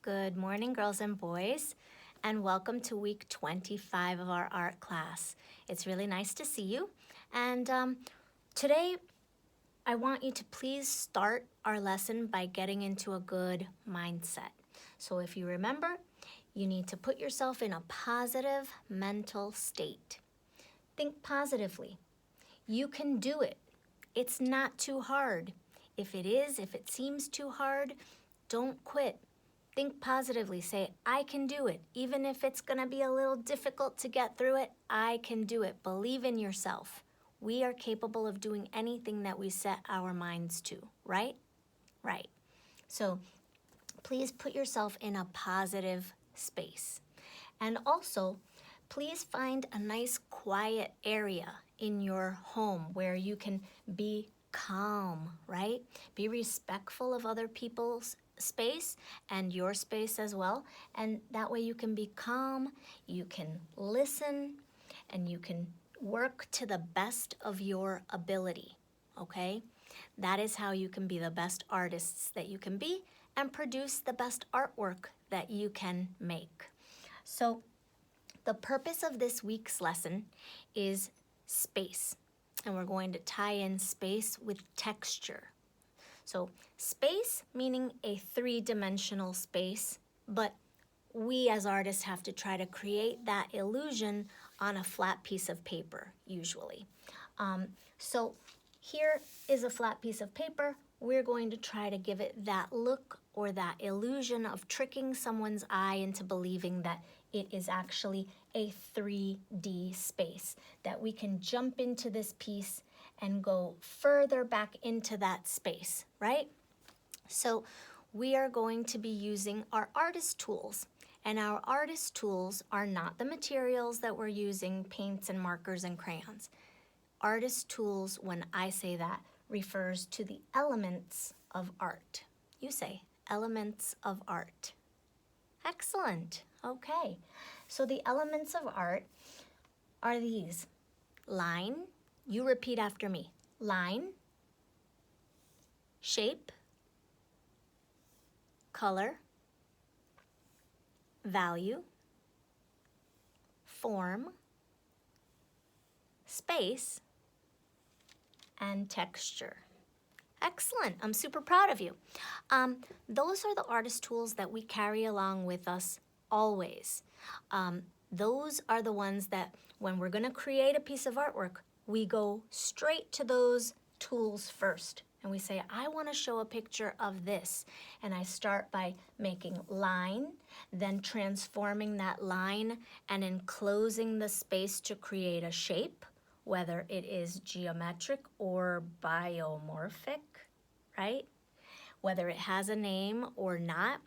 Good morning, girls and boys, and welcome to week 25 of our art class. It's really nice to see you, and today I want you to please start our lesson by getting into a good mindset. So if you remember, you need to put yourself in a positive mental state. Think positively. You can do it. It's not too hard. If it seems too hard, don't quit. Think positively. Say, I can do it. Even if it's going to be a little difficult to get through it, I can do it. Believe in yourself. We are capable of doing anything that we set our minds to, right? Right. So please put yourself in a positive space. And also, please find a nice quiet area in your home where you can be calm, right? Be respectful of other people's space and your space as well. And that way you can be calm, you can listen, and you can work to the best of your ability, okay? That is how you can be the best artists that you can be and produce the best artwork that you can make. So the purpose of this week's lesson is space, and we're going to tie in space with texture. So space meaning a three-dimensional space, but we as artists have to try to create that illusion on a flat piece of paper, usually. So here is a flat piece of paper. We're going to try to give it that look or that illusion of tricking someone's eye into believing that it is actually a 3D space, that we can jump into this piece and go further back into that space, right? So we are going to be using our artist tools, and our artist tools are not the materials that we're using, paints and markers and crayons. Artist tools, when I say that, refers to the elements of art. You say, elements of art. Excellent. Okay. So the elements of art are these. Line. You repeat after me. Line. Shape. Color. Value. Form. Space. And texture. Excellent. I'm super proud of you. Those are the artist tools that we carry along with us always. Those are the ones that when we're going to create a piece of artwork, we go straight to those tools first. And we say, I want to show a picture of this. And I start by making line, then transforming that line and enclosing the space to create a shape, whether it is geometric or biomorphic, right? Whether it has a name or not.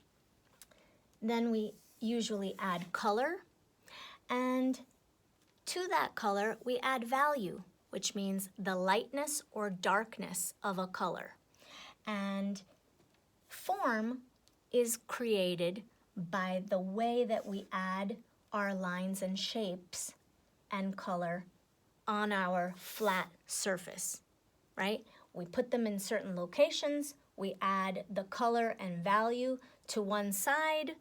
Then we usually add color, and to that color we add value, which means the lightness or darkness of a color. And form is created by the way that we add our lines and shapes and color on our flat surface, right? We put them in certain locations, we add the color and value to one side,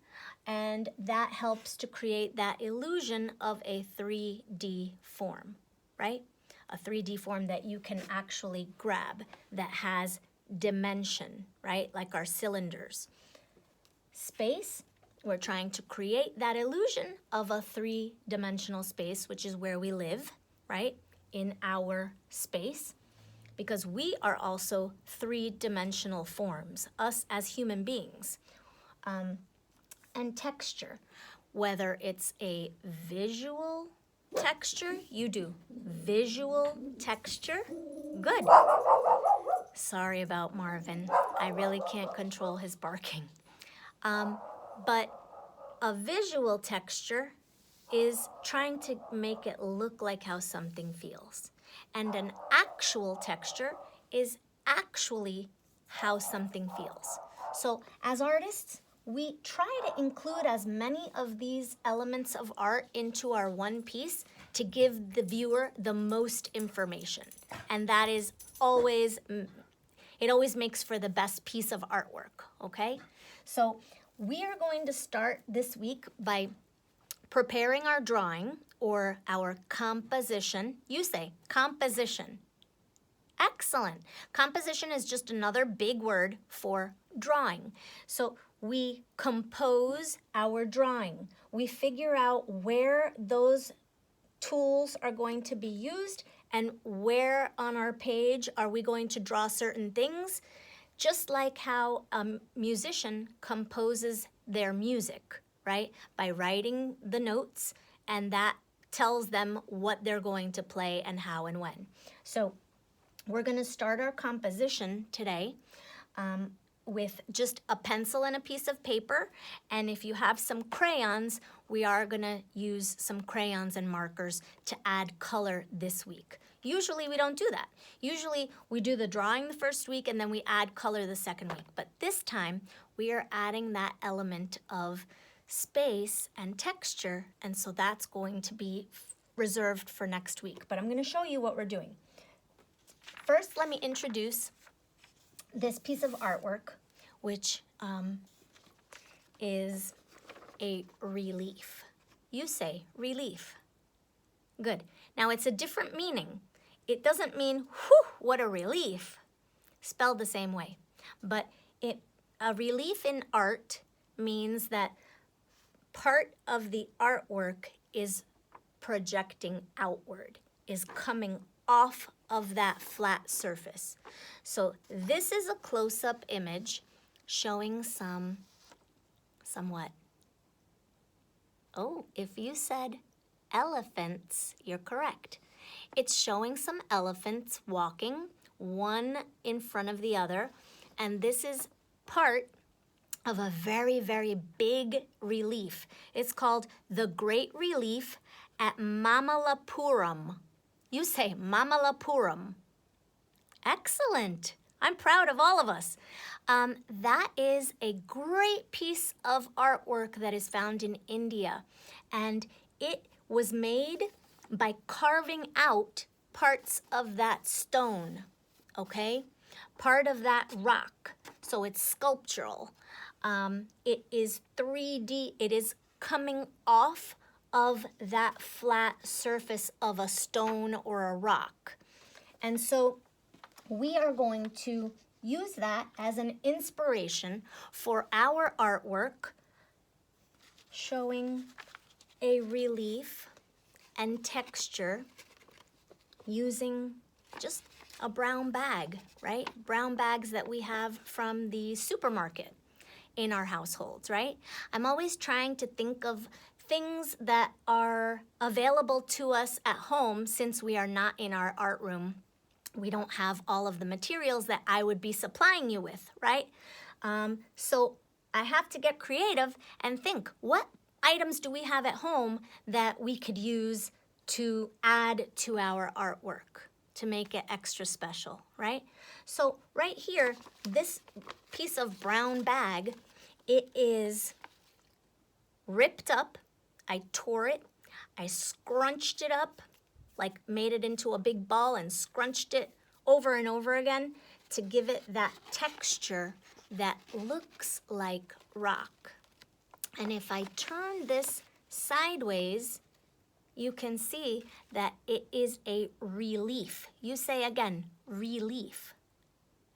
and that helps to create that illusion of a 3D form, right? A 3D form that you can actually grab, that has dimension, right? Like our cylinders. Space, we're trying to create that illusion of a three-dimensional space, which is where we live, right? In our space, because we are also three-dimensional forms, us as human beings. And texture, whether it's a visual texture, you do visual texture, good. Sorry about Marvin, I really can't control his barking. But a visual texture is trying to make it look like how something feels. And an actual texture is actually how something feels. So as artists, we try to include as many of these elements of art into our one piece to give the viewer the most information. And that is always, it always makes for the best piece of artwork, okay? So we are going to start this week by preparing our drawing or our composition. You say composition. Excellent. Composition is just another big word for drawing. So we compose our drawing. We figure out where those tools are going to be used and where on our page are we going to draw certain things, just like how a musician composes their music, right? By writing the notes, and that tells them what they're going to play and how and when. So we're going to start our composition today with just a pencil and a piece of paper. And if you have some crayons, we are going to use some crayons and markers to add color this week. Usually we don't do that. Usually we do the drawing the first week and then we add color the second week. But this time we are adding that element of space and texture, and so that's going to be reserved for next week. But I'm going to show you what we're doing. First, let me introduce this piece of artwork, which is a relief. You say relief. Good. Now it's a different meaning. It doesn't mean, whew, what a relief, spelled the same way. But a relief in art means that part of the artwork is projecting outward, is coming off of that flat surface. So this is a close-up image showing somewhat. Oh, if you said elephants, you're correct. It's showing some elephants walking, one in front of the other, and this is part of a very, very big relief. It's called the Great Relief at Mamallapuram. You say Mamallapuram. Excellent. I'm proud of all of us. That is a great piece of artwork that is found in India, and it was made by carving out parts of that stone, okay? Part of that rock, so it's sculptural. It is 3D, it is coming off of that flat surface of a stone or a rock. And so we are going to use that as an inspiration for our artwork, showing a relief and texture using just a brown bag, right? Brown bags that we have from the supermarket in our households, right? I'm always trying to think of things that are available to us at home since we are not in our art room. We don't have all of the materials that I would be supplying you with, right? So I have to get creative and think, what items do we have at home that we could use to add to our artwork to make it extra special, right? So right here, this piece of brown bag, it is ripped up. I tore it, I scrunched it up, like made it into a big ball and scrunched it over and over again to give it that texture that looks like rock. And if I turn this sideways, you can see that it is a relief. You say again, relief.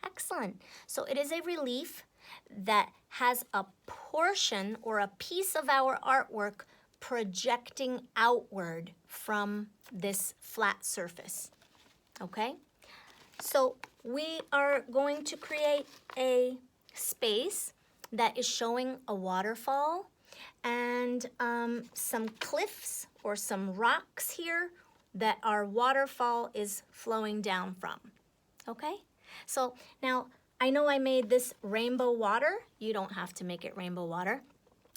Excellent. So it is a relief that has a portion or a piece of our artwork projecting outward from this flat surface, okay? So we are going to create a space that is showing a waterfall and some cliffs or some rocks here that our waterfall is flowing down from, okay? So now I know I made this rainbow water. You don't have to make it rainbow water.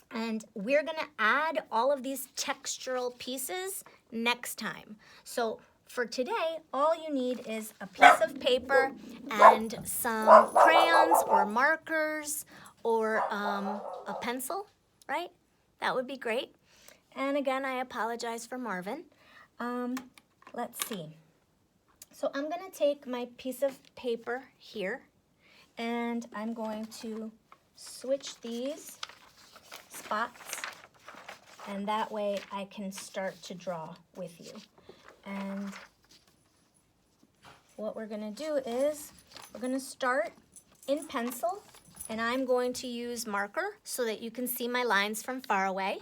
And we're gonna add all of these textural pieces next time. So for today, all you need is a piece of paper and some crayons or markers or a pencil, right? That would be great. And again, I apologize for Marvin. Let's see. So I'm gonna take my piece of paper here and I'm going to switch these spots, and that way I can start to draw with you. And what we're gonna do is we're gonna start in pencil, and I'm going to use marker so that you can see my lines from far away.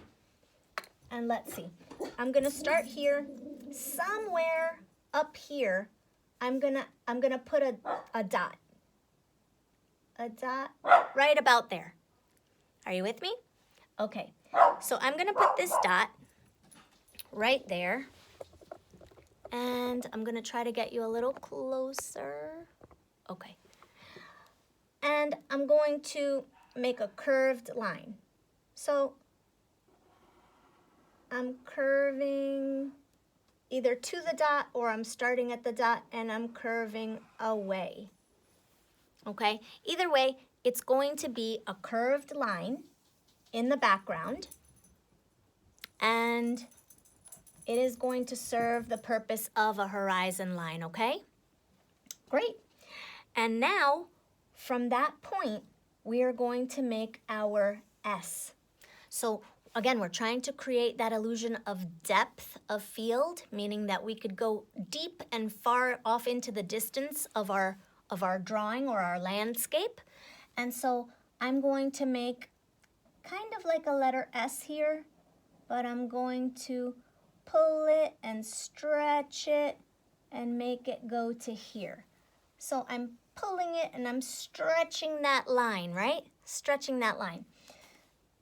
And let's see, I'm gonna start here, somewhere up here, I'm gonna put a dot. A dot right about there. Are you with me? Okay, so I'm gonna put this dot right there, and I'm gonna try to get you a little closer. Okay. And I'm going to make a curved line. So I'm curving either to the dot, or I'm starting at the dot and I'm curving away. Okay, either way, it's going to be a curved line in the background, and it is going to serve the purpose of a horizon line, okay? Great. And now, from that point, we are going to make our S. So again, we're trying to create that illusion of depth of field, meaning that we could go deep and far off into the distance of our drawing or our landscape. And so I'm going to make kind of like a letter S here, but I'm going to pull it and stretch it and make it go to here. So I'm pulling it and I'm stretching that line, right? Stretching that line.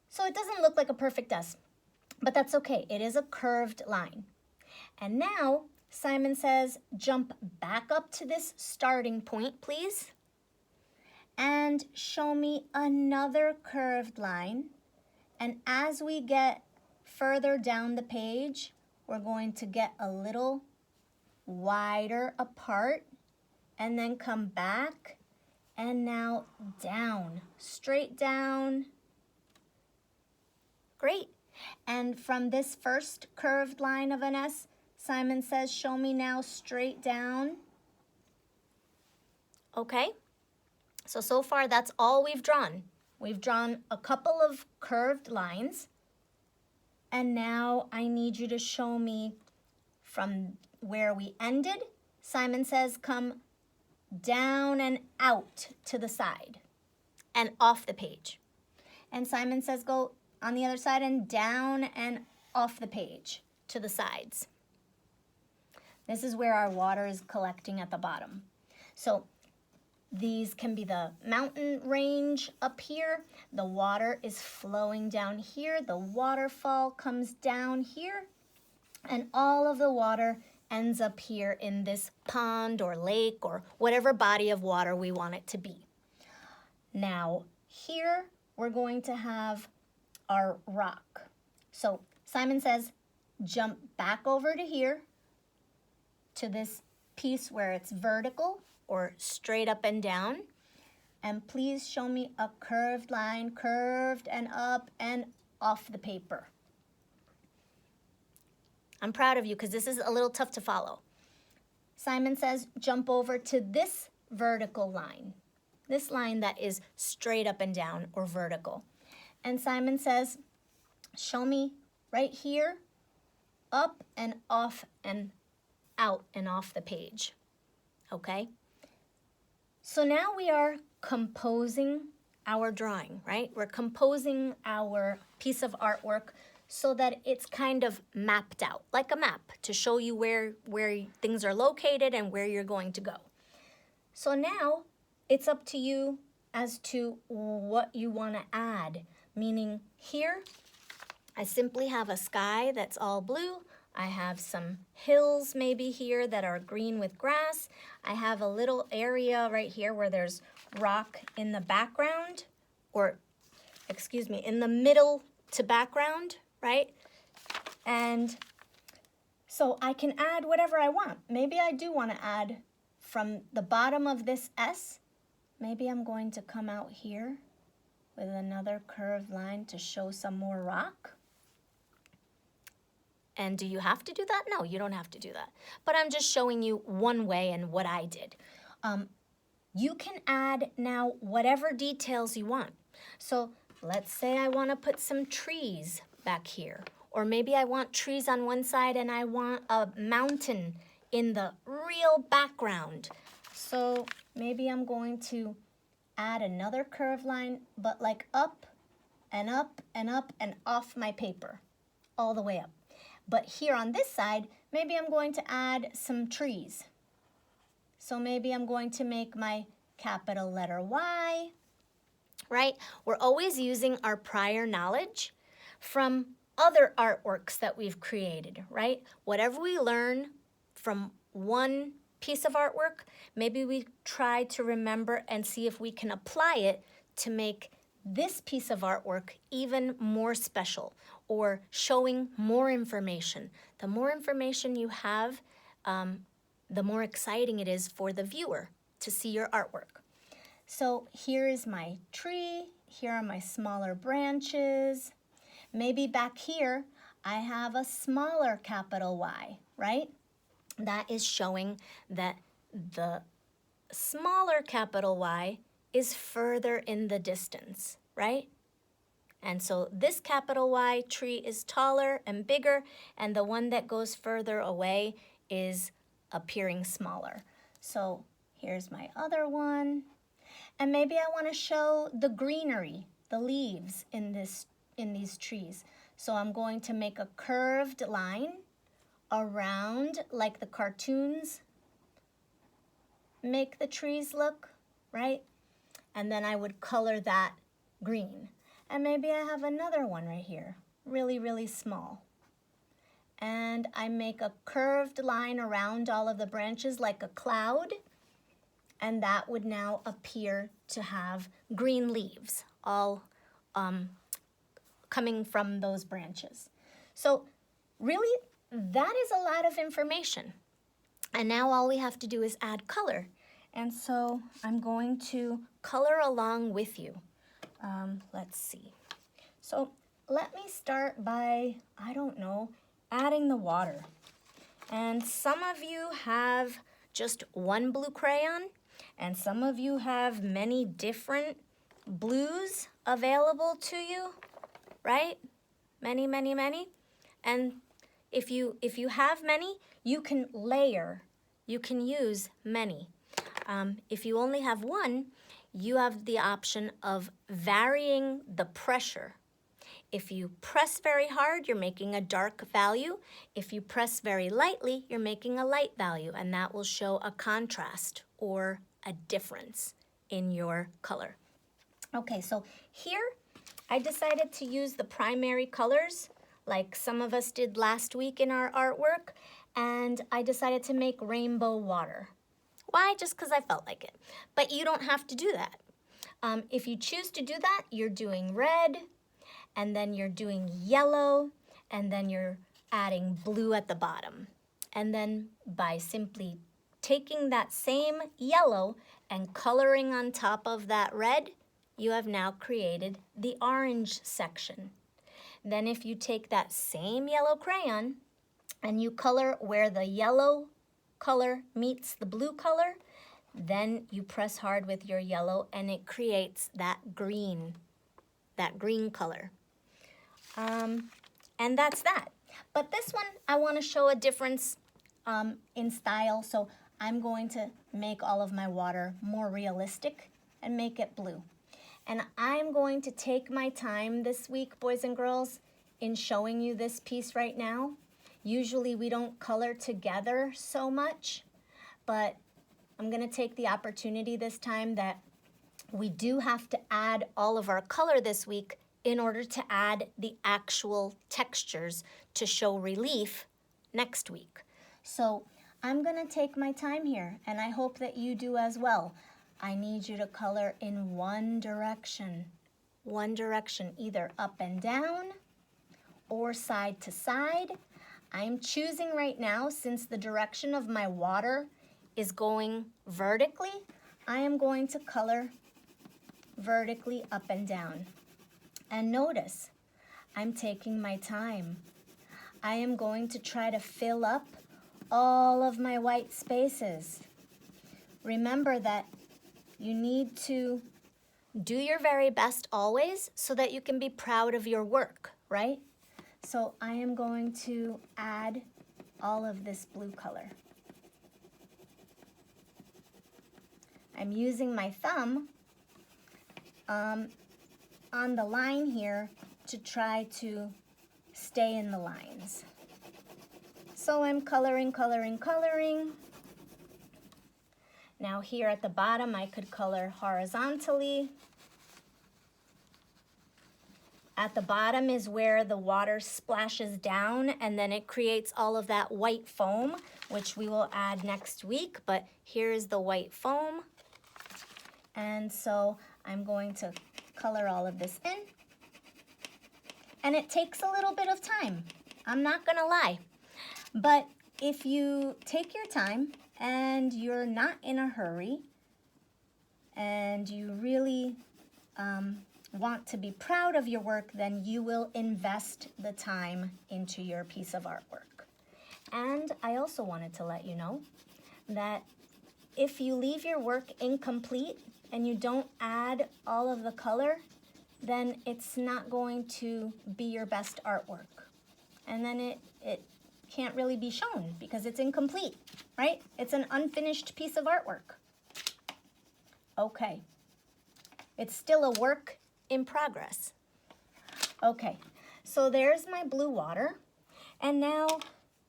So it doesn't look like a perfect S, but that's okay. It is a curved line. And now Simon says, jump back up to this starting point, please, and show me another curved line. And as we get further down the page, we're going to get a little wider apart and then come back, and now down, straight down. Great. And from this first curved line of an S, Simon says, show me now straight down. Okay, so far that's all we've drawn. We've drawn a couple of curved lines, and now I need you to show me from where we ended. Simon says, come down and out to the side and off the page. And Simon says, go on the other side and down and off the page to the sides. This is where our water is collecting at the bottom. So these can be the mountain range up here. The water is flowing down here. The waterfall comes down here, and all of the water ends up here in this pond or lake or whatever body of water we want it to be. Now, here we're going to have our rock. So Simon says, jump back over to here, to this piece where it's vertical or straight up and down. And please show me a curved line, curved and up and off the paper. I'm proud of you because this is a little tough to follow. Simon says, jump over to this vertical line, this line that is straight up and down or vertical. And Simon says, show me right here, up and off and out and off the page, okay? So now we are composing our drawing, right? We're composing our piece of artwork so that it's kind of mapped out, like a map, to show you where things are located and where you're going to go. So now it's up to you as to what you want to add, meaning here I simply have a sky that's all blue. I have some hills maybe here that are green with grass. I have a little area right here where there's rock in the background, or excuse me, in the middle to background, right? And so I can add whatever I want. Maybe I do want to add from the bottom of this S, maybe I'm going to come out here with another curved line to show some more rock. And do you have to do that? No, you don't have to do that. But I'm just showing you one way and what I did. You can add now whatever details you want. So let's say I want to put some trees back here. Or maybe I want trees on one side and I want a mountain in the real background. So maybe I'm going to add another curved line, but like up and up and up and off my paper, all the way up. But here on this side, maybe I'm going to add some trees. So maybe I'm going to make my capital letter Y, right? We're always using our prior knowledge from other artworks that we've created, right? Whatever we learn from one piece of artwork, maybe we try to remember and see if we can apply it to make this piece of artwork even more special or showing more information. The more information you have, the more exciting it is for the viewer to see your artwork. So here is my tree. Here are my smaller branches. Maybe back here, I have a smaller capital Y, right? That is showing that the smaller capital Y is further in the distance, right? And so this capital Y tree is taller and bigger, and the one that goes further away is appearing smaller. So here's my other one. And maybe I want to show the greenery, the leaves in these trees. So I'm going to make a curved line around, like the cartoons make the trees look, right? And then I would color that green. And maybe I have another one right here, really, really small. And I make a curved line around all of the branches like a cloud, and that would now appear to have green leaves all coming from those branches. So really, that is a lot of information. And now all we have to do is add color. And so I'm going to color along with you. Let's see. So let me start by, I don't know, adding the water. And some of you have just one blue crayon, and some of you have many different blues available to you, right? Many, many, many. And if you have many, you can layer. You can use many. If you only have one, you have the option of varying the pressure. If you press very hard, you're making a dark value. If you press very lightly, you're making a light value, and that will show a contrast or a difference in your color. Okay, so here I decided to use the primary colors like some of us did last week in our artwork, and I decided to make rainbow water. Why? Just because I felt like it. But you don't have to do that. If you choose to do that, you're doing red, and then you're doing yellow, and then you're adding blue at the bottom. And then by simply taking that same yellow and coloring on top of that red, you have now created the orange section. Then if you take that same yellow crayon and you color where the yellow color meets the blue color, then you press hard with your yellow and it creates that green color. And that's that. But this one, I want to show a difference in style, so I'm going to make all of my water more realistic and make it blue. And I'm going to take my time this week, boys and girls, in showing you this piece right now. Usually we don't color together so much, but I'm going to take the opportunity this time that we do have to add all of our color this week in order to add the actual textures to show relief next week. So I'm going to take my time here, and I hope that you do as well. I need you to color in one direction, either up and down or side to side. I'm choosing right now, since the direction of my water is going vertically, I am going to color vertically up and down. And notice, I'm taking my time. I am going to try to fill up all of my white spaces. Remember that you need to do your very best always so that you can be proud of your work, right? So I am going to add all of this blue color. I'm using my thumb on the line here to try to stay in the lines. So I'm coloring, coloring, coloring. Now here at the bottom, I could color horizontally. At the bottom is where the water splashes down and then it creates all of that white foam, which we will add next week, but here's the white foam. And so I'm going to color all of this in. And it takes a little bit of time, I'm not gonna lie. But if you take your time and you're not in a hurry and you really want to be proud of your work, then you will invest the time into your piece of artwork. And I also wanted to let you know that if you leave your work incomplete and you don't add all of the color, then it's not going to be your best artwork. And then it can't really be shown because it's incomplete, right? It's an unfinished piece of artwork. Okay, it's still a work in progress. Okay, so there's my blue water. And now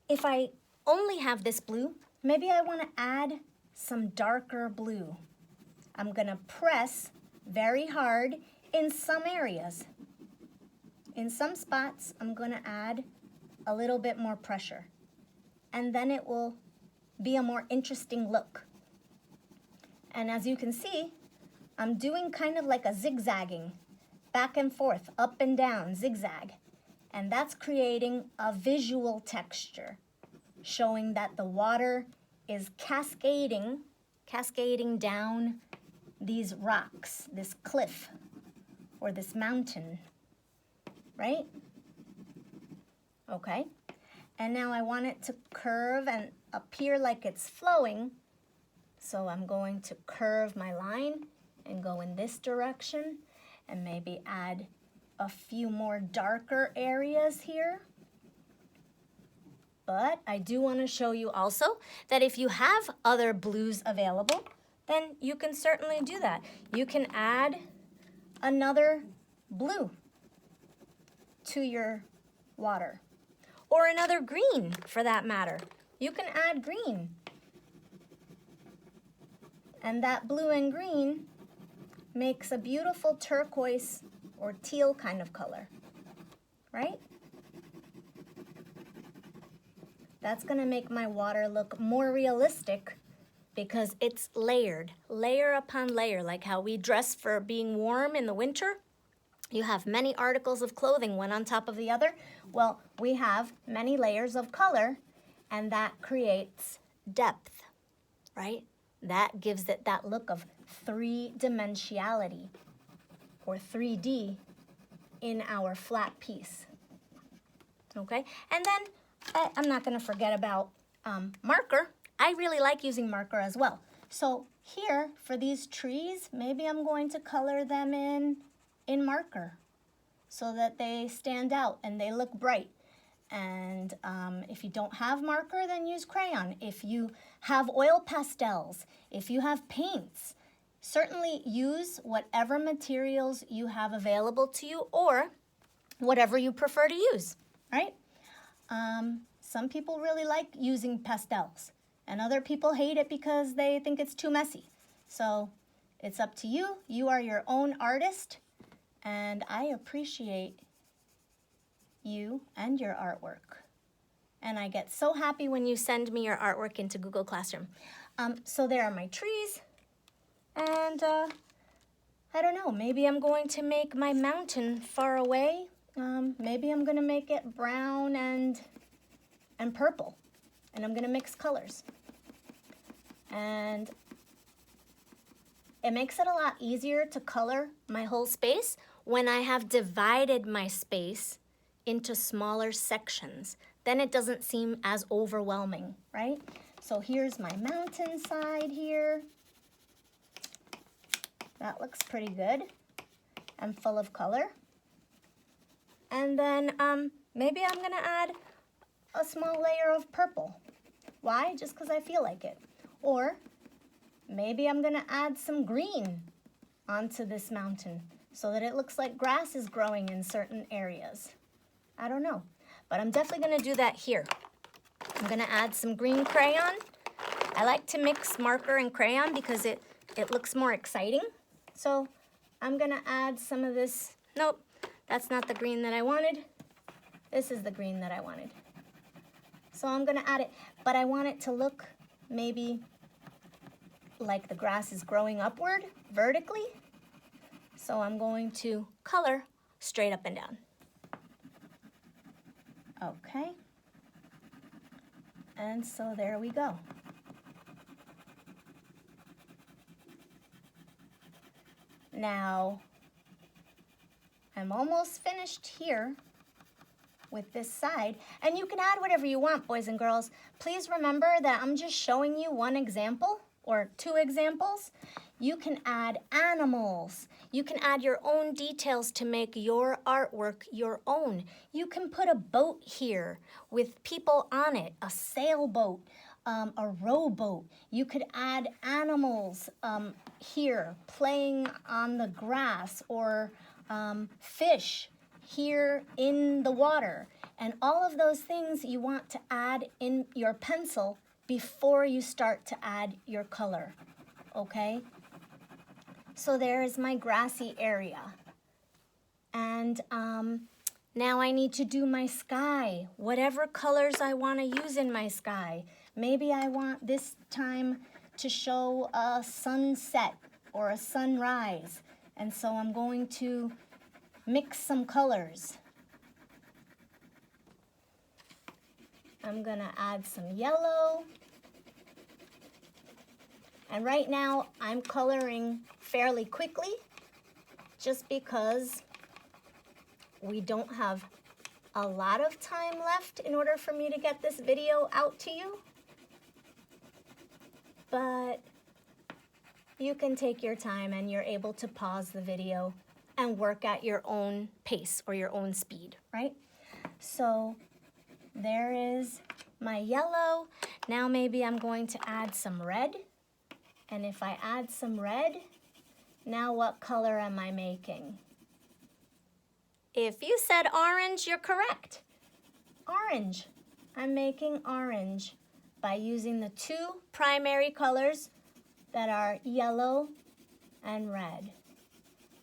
if I only have this blue, maybe I want to add some darker blue. I'm gonna press very hard in some areas. In some spots, I'm gonna add a little bit more pressure. And then it will be a more interesting look. And as you can see, I'm doing kind of like a zigzagging, back and forth, up and down, zigzag. And that's creating a visual texture, showing that the water is cascading down these rocks, this cliff, or this mountain, right? Okay, and now I want it to curve and appear like it's flowing, so I'm going to curve my line and go in this direction and maybe add a few more darker areas here. But I do want to show you also that if you have other blues available, then you can certainly do that. You can add another blue to your water, or another green for that matter. You can add green. And that blue and green makes a beautiful turquoise or teal kind of color, right? That's gonna make my water look more realistic because it's layered, layer upon layer, like how we dress for being warm in the winter. You have many articles of clothing, one on top of the other. Well, we have many layers of color, and that creates depth, right? That gives it that look of three-dimensionality, or 3D, in our flat piece, okay? And then I'm not gonna forget about marker. I really like using marker as well. So here, for these trees, maybe I'm going to color them in marker so that they stand out and they look bright. And if you don't have marker, then use crayon. If you have oil pastels, if you have paints, certainly use whatever materials you have available to you or whatever you prefer to use, right? Some people really like using pastels, and other people hate it because they think it's too messy. So it's up to you. You are your own artist, and I appreciate you and your artwork. And I get so happy when you send me your artwork into Google Classroom. So there are my trees, and I don't know, maybe I'm going to make my mountain far away. Maybe I'm gonna make it brown and purple, and I'm gonna mix colors. And it makes it a lot easier to color my whole space when I have divided my space into smaller sections. Then it doesn't seem as overwhelming, right? So here's my mountainside here. That looks pretty good and full of color. And then maybe I'm gonna add a small layer of purple. Why? Just because I feel like it. Or maybe I'm gonna add some green onto this mountain so that it looks like grass is growing in certain areas. I don't know, but I'm definitely gonna do that here. I'm gonna add some green crayon. I like to mix marker and crayon because it looks more exciting. So I'm gonna add some of this. Nope, that's not the green that I wanted. This is the green that I wanted. So I'm gonna add it, but I want it to look maybe like the grass is growing upward, vertically. So I'm going to color straight up and down. Okay. And so there we go. Now, I'm almost finished here with this side, and you can add whatever you want, boys and girls. Please remember that I'm just showing you one example or two examples. You can add animals. You can add your own details to make your artwork your own. You can put a boat here with people on it, a sailboat, a rowboat. You could add animals here playing on the grass, or fish here in the water. And all of those things you want to add in your pencil before you start to add your color, okay? So there is my grassy area. And now I need to do my sky, whatever colors I want to use in my sky. Maybe I want this time to show a sunset or a sunrise. And so I'm going to mix some colors. I'm gonna add some yellow. And right now I'm coloring fairly quickly just because we don't have a lot of time left in order for me to get this video out to you. But you can take your time and you're able to pause the video and work at your own pace or your own speed, right? So there is my yellow. Now maybe I'm going to add some red. And if I add some red, now what color am I making? If you said orange, you're correct. Orange. I'm making orange by using the two primary colors that are yellow and red.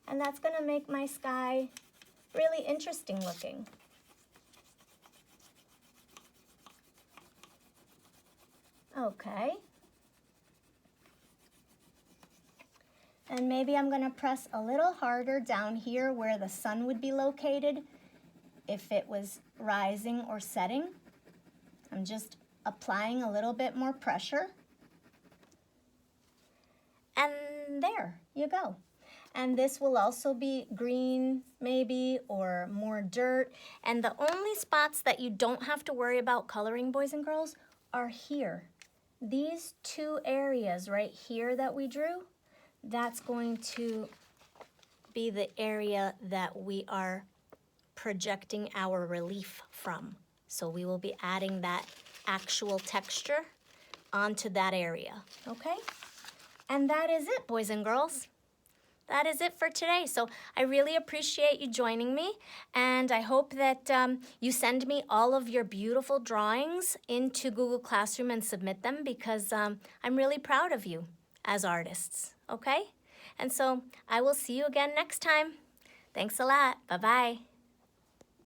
And that's going to make my sky really interesting looking. Okay. And maybe I'm going to press a little harder down here where the sun would be located if it was rising or setting. I'm just applying a little bit more pressure. And there you go. And this will also be green maybe, or more dirt. And the only spots that you don't have to worry about coloring, boys and girls, are here. These two areas right here that we drew, that's going to be the area that we are projecting our relief from. So we will be adding that actual texture onto that area, okay? And that is it, boys and girls. That is it for today. So I really appreciate you joining me, and I hope that you send me all of your beautiful drawings into Google Classroom and submit them, because I'm really proud of you as artists, okay? And so I will see you again next time. Thanks a lot. Bye-bye.